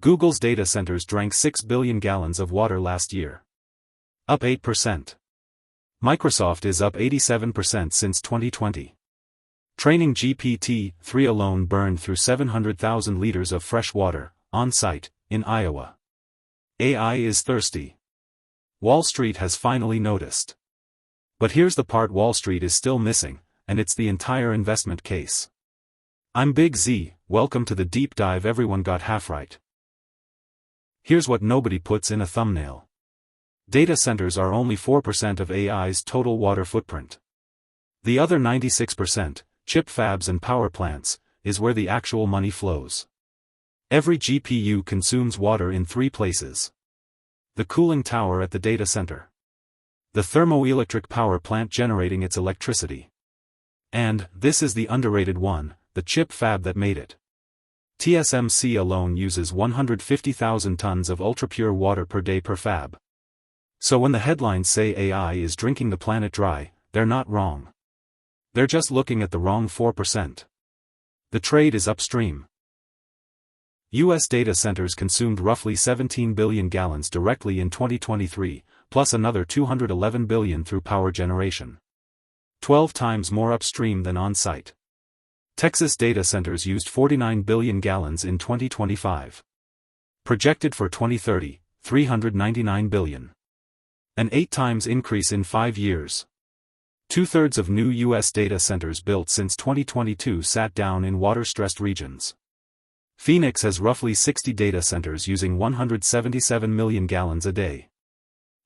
Google's data centers drank 6 billion gallons of water last year. Up 8%. Microsoft is up 87% since 2020. Training GPT-3 alone burned through 700,000 liters of fresh water, on-site, in Iowa. AI is thirsty. Wall Street has finally noticed. But here's the part Wall Street is still missing, and it's the entire investment case. I'm Big Z, welcome to the deep dive everyone got half right. Here's what nobody puts in a thumbnail. Data centers are only 4% of AI's total water footprint. The other 96%, chip fabs and power plants, is where the actual money flows. Every GPU consumes water in 3 places. The cooling tower at the data center. The thermoelectric power plant generating its electricity. And, this is the underrated one, the chip fab that made it. TSMC alone uses 150,000 tons of ultrapure water per day per fab. So when the headlines say AI is drinking the planet dry, they're not wrong. They're just looking at the wrong 4%. The trade is upstream. U.S. data centers consumed roughly 17 billion gallons directly in 2023, plus another 211 billion through power generation. 12 times more upstream than on-site. Texas data centers used 49 billion gallons in 2025. Projected for 2030, 399 billion. An 8 times increase in 5 years. 2/3 of new U.S. data centers built since 2022 sat down in water-stressed regions. Phoenix has roughly 60 data centers using 177 million gallons a day.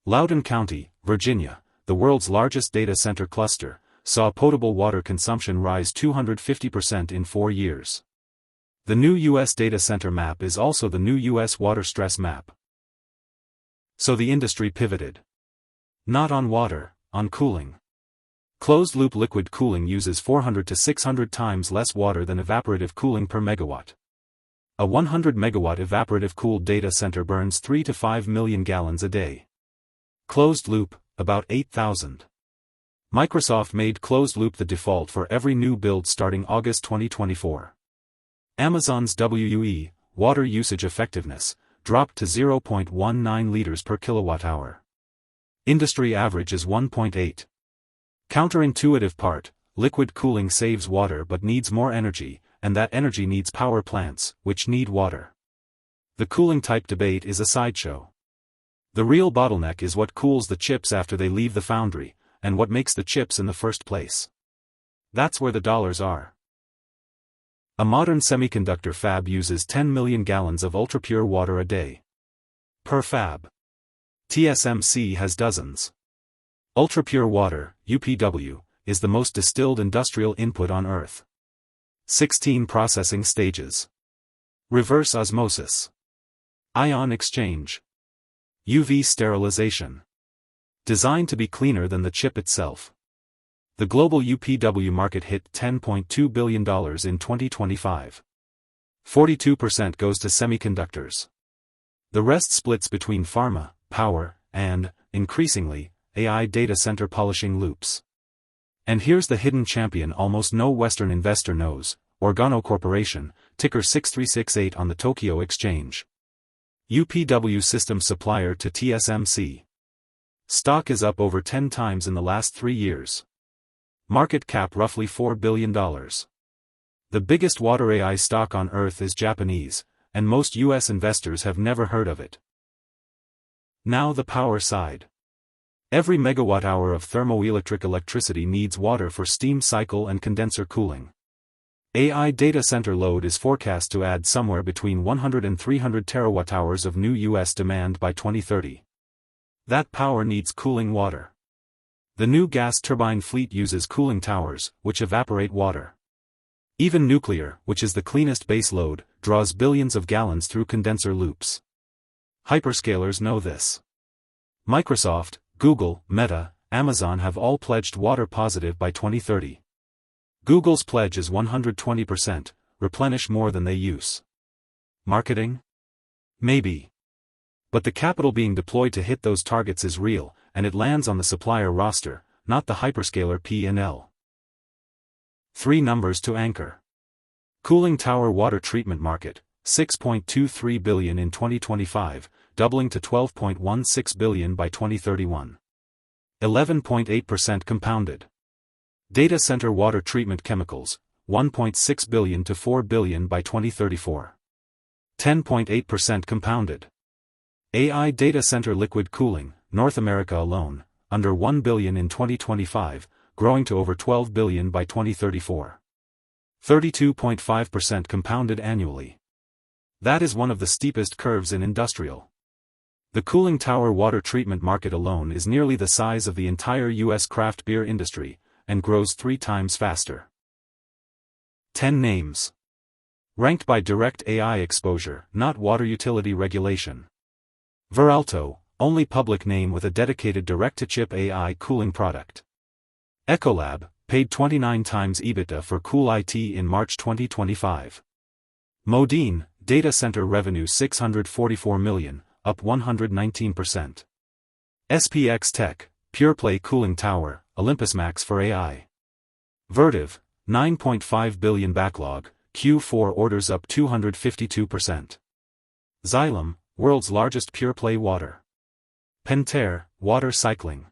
Loudoun County, Virginia, the world's largest data center cluster, saw potable water consumption rise 250% in 4 years. The new U.S. data center map is also the new U.S. water stress map. So the industry pivoted. Not on water, on cooling. Closed-loop liquid cooling uses 400 to 600 times less water than evaporative cooling per megawatt. A 100 megawatt evaporative cooled data center burns 3 to 5 million gallons a day. Closed-loop, about 8,000. Microsoft made closed-loop the default for every new build starting August 2024. Amazon's WEOEY, water usage effectiveness, dropped to 0.19 liters per kilowatt-hour. Industry average is 1.8. Counterintuitive part, liquid cooling saves water but needs more energy, and that energy needs power plants, which need water. The cooling type debate is a sideshow. The real bottleneck is what cools the chips after they leave the foundry, and what makes the chips in the first place. That's where the dollars are. A modern semiconductor fab uses 10 million gallons of ultrapure water a day. Per fab. TSMC has dozens. Ultrapure water, UPW, is the most distilled industrial input on Earth. 16 processing stages. Reverse osmosis. Ion exchange. UV sterilization. Designed to be cleaner than the chip itself. The global UPW market hit $10.2 billion in 2025. 42% goes to semiconductors. The rest splits between pharma, power, and, increasingly, AI data center polishing loops. And here's the hidden champion almost no Western investor knows, Organo Corporation, ticker 6368 on the Tokyo Exchange. UPW system supplier to TSMC. Stock is up over 10 times in the last 3 years. Market cap roughly $4 billion. The biggest water AI stock on Earth is Japanese, and most US investors have never heard of it. Now the power side. Every megawatt-hour of thermoelectric electricity needs water for steam cycle and condenser cooling. AI data center load is forecast to add somewhere between 100 and 300 terawatt-hours of new US demand by 2030. That power needs cooling water. The new gas turbine fleet uses cooling towers, which evaporate water. Even nuclear, which is the cleanest base load, draws billions of gallons through condenser loops. Hyperscalers know this. Microsoft, Google, Meta, Amazon have all pledged water positive by 2030. Google's pledge is 120%, replenish more than they use. Marketing? Maybe. But the capital being deployed to hit those targets is real, and it lands on the supplier roster, not the hyperscaler P&L. 3 numbers to anchor. Cooling tower water treatment market, $6.23 billion in 2025, doubling to $12.16 billion by 2031. 11.8% compounded. Data center water treatment chemicals, $1.6 billion to $4 billion by 2034. 10.8% compounded. AI data center liquid cooling, North America alone, under $1 billion in 2025, growing to over $12 billion by 2034. 32.5% compounded annually. That is one of the steepest curves in industrial. The cooling tower water treatment market alone is nearly the size of the entire U.S. craft beer industry, and grows 3 times faster. 10 names. Ranked by direct AI exposure, not water utility regulation. Veralto, only public name with a dedicated direct-to-chip AI cooling product. Ecolab, paid 29 times EBITDA for CoolIT in March 2025. Modine, data center revenue $644 million, up 119%. SPXC, pure-play cooling tower, Olympus Max for AI. Vertiv, $9.5 billion backlog, Q4 orders up 252%. Xylem, world's largest pure-play water. Pentair, water cycling.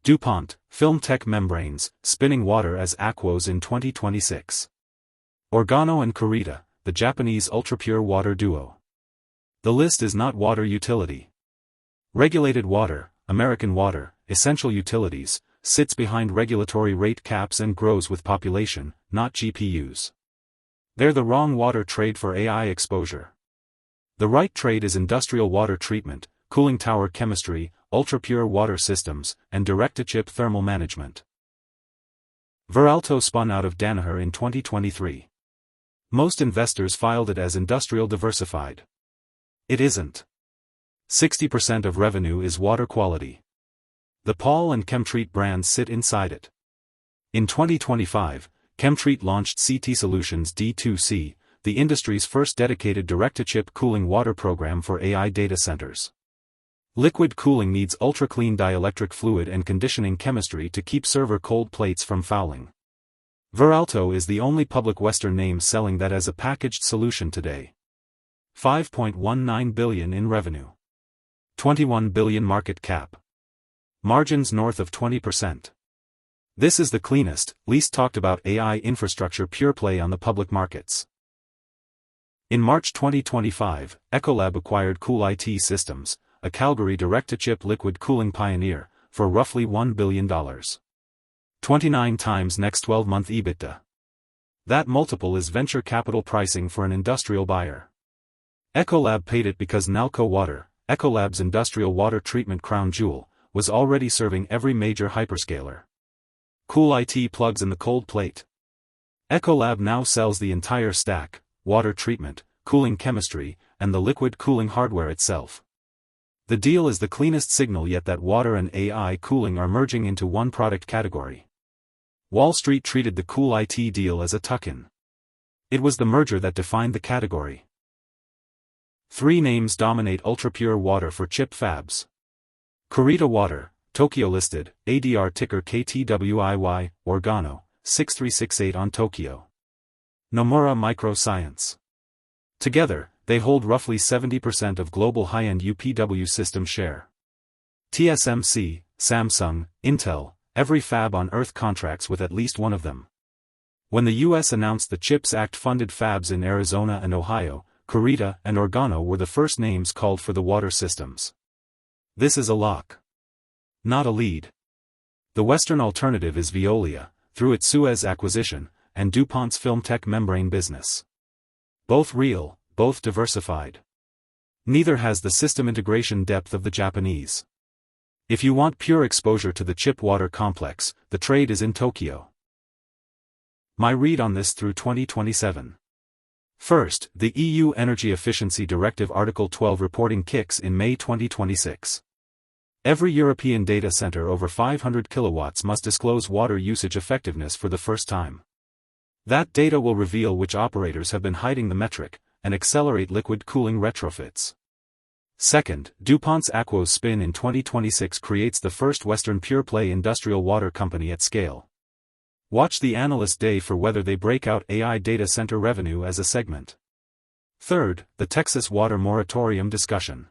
DuPont, FilmTec membranes, spinning water as aquos in 2026. Organo and Kurita, the Japanese ultrapure water duo. The list is not water utility. Regulated water, American water, essential utilities, sits behind regulatory rate caps and grows with population, not GPUs. They're the wrong water trade for AI exposure. The right trade is industrial water treatment, cooling tower chemistry, ultrapure water systems, and direct-to-chip thermal management. Veralto spun out of Danaher in 2023. Most investors filed it as industrial diversified. It isn't. 60% of revenue is water quality. The Pall and ChemTreat brands sit inside it. In 2025, ChemTreat launched CTSolutions D2C, the industry's first dedicated direct-to-chip cooling water program for AI data centers. Liquid cooling needs ultra-clean dielectric fluid and conditioning chemistry to keep server cold plates from fouling. Veralto is the only public Western name selling that as a packaged solution today. $5.19 billion in revenue. $21 billion market cap. Margins north of 20%. This is the cleanest, least talked about AI infrastructure pure play on the public markets. In March 2025, Ecolab acquired CoolIT Systems, a Calgary direct-to-chip liquid cooling pioneer, for roughly $1 billion. 29 times next 12-month EBITDA. That multiple is venture capital pricing for an industrial buyer. Ecolab paid it because Nalco Water, Ecolab's industrial water treatment crown jewel, was already serving every major hyperscaler. CoolIT plugs in the cold plate. Ecolab now sells the entire stack, water treatment, cooling chemistry, and the liquid cooling hardware itself. The deal is the cleanest signal yet that water and AI cooling are merging into one product category. Wall Street treated the CoolIT deal as a tuck-in. It was the merger that defined the category. 3 names dominate ultrapure water for chip fabs. Kurita Water, Tokyo listed, ADR ticker KTWIY, Organo, 6368 on Tokyo. Nomura Microscience. Together, they hold roughly 70% of global high-end UPW system share. TSMC, Samsung, Intel, every fab on Earth contracts with at least one of them. When the US announced the CHIPS Act-funded fabs in Arizona and Ohio, Kurita and Organo were the first names called for the water systems. This is a lock. Not a lead. The Western alternative is Veolia, through its Suez acquisition, and DuPont's FilmTec membrane business. Both real, both diversified. Neither has the system integration depth of the Japanese. If you want pure exposure to the chip water complex, the trade is in Tokyo. My read on this through 2027. First, the EU Energy Efficiency Directive Article 12 reporting kicks in May 2026. Every European data center over 500 kilowatts must disclose water usage effectiveness for the first time. That data will reveal which operators have been hiding the metric, and accelerate liquid cooling retrofits. Second, DuPont's Aquos spin in 2026 creates the first Western pure-play industrial water company at scale. Watch the Analyst Day for whether they break out AI data center revenue as a segment. Third, the Texas water moratorium discussion.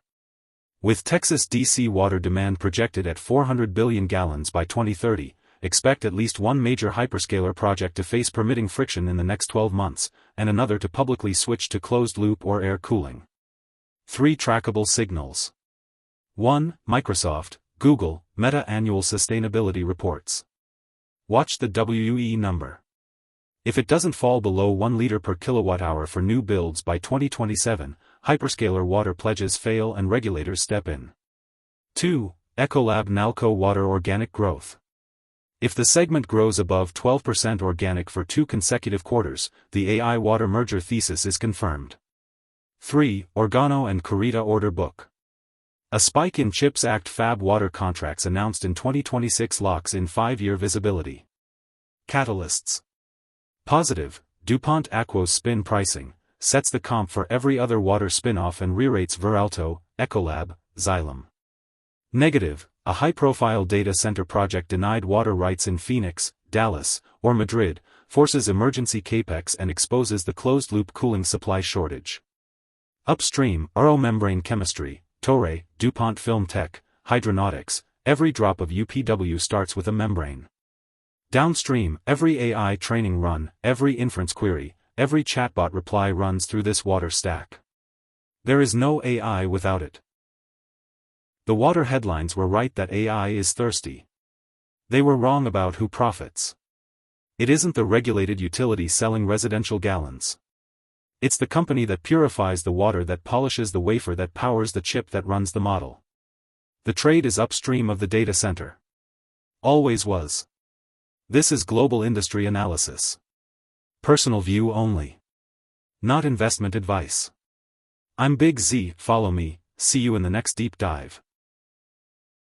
With Texas DC water demand projected at 400 billion gallons by 2030, expect at least one major hyperscaler project to face permitting friction in the next 12 months, and another to publicly switch to closed-loop or air cooling. 3 trackable signals. 1. Microsoft, Google, Meta annual sustainability reports. Watch the WEEE number. If it doesn't fall below 1 liter per kilowatt-hour for new builds by 2027, hyperscaler water pledges fail and regulators step in. 2. Ecolab Nalco water organic growth. If the segment grows above 12% organic for 2 consecutive quarters, the AI water merger thesis is confirmed. 3. Organo and Kurita order book. A spike in CHIPS Act fab water contracts announced in 2026 locks in 5-year visibility. Catalysts. Positive, DuPont Aquos spin pricing, sets the comp for every other water spin-off and re-rates Veralto, Ecolab, Xylem. Negative, a high-profile data center project denied water rights in Phoenix, Dallas, or Madrid, forces emergency capex and exposes the closed-loop cooling supply shortage. Upstream, membrane chemistry, Torre, DuPont FilmTec, hydronautics, every drop of UPW starts with a membrane. Downstream, every AI training run, every inference query, every chatbot reply runs through this water stack. There is no AI without it. The water headlines were right that AI is thirsty. They were wrong about who profits. It isn't the regulated utility selling residential gallons. It's the company that purifies the water that polishes the wafer that powers the chip that runs the model. The trade is upstream of the data center. Always was. This is global industry analysis. Personal view only. Not investment advice. I'm Big Z, follow me, see you in the next deep dive.